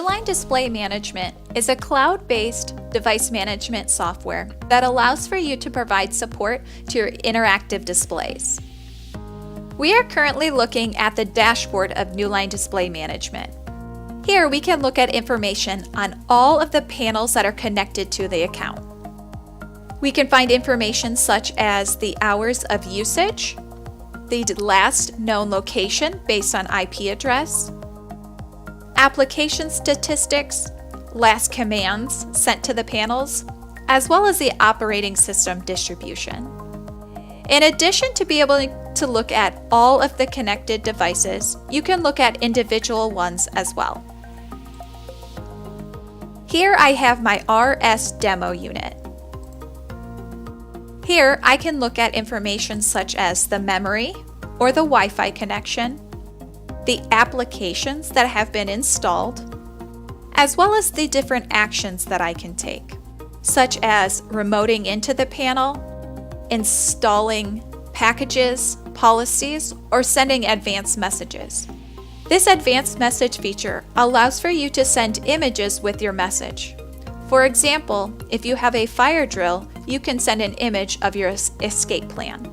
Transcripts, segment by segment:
Newline Display Management is a cloud-based device management software that allows for you to provide support to your interactive displays. We are currently looking at the dashboard of Newline Display Management. Here we can look at information on all of the panels that are connected to the account. We can find information such as the hours of usage, the last known location based on IP address, application statistics, last commands sent to the panels, as well as the operating system distribution. In addition to be able to look at all of the connected devices, you can look at individual ones as well. Here I have my RS demo unit. Here I can look at information such as the memory or the Wi-Fi connection, the applications that have been installed, as well as the different actions that I can take, such as remoting into the panel, installing packages, policies, or sending advanced messages. This advanced message feature allows for you to send images with your message. For example, if you have a fire drill, you can send an image of your escape plan.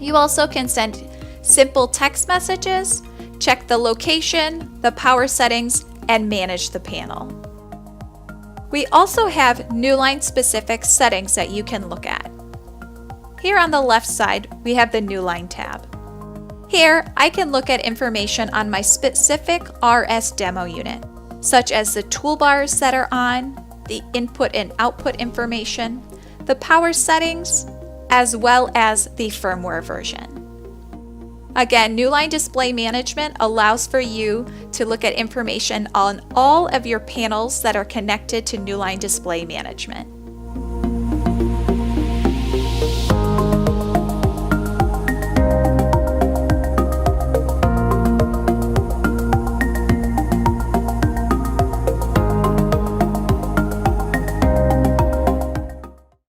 You also can send simple text messages, check the location, the power settings, and manage the panel. We also have Newline specific settings that you can look at. Here on the left side, we have the Newline tab. Here, I can look at information on my specific RS demo unit, such as the toolbars that are on, the input and output information, the power settings, as well as the firmware version. Again, Newline Display Management allows for you to look at information on all of your panels that are connected to Newline Display Management.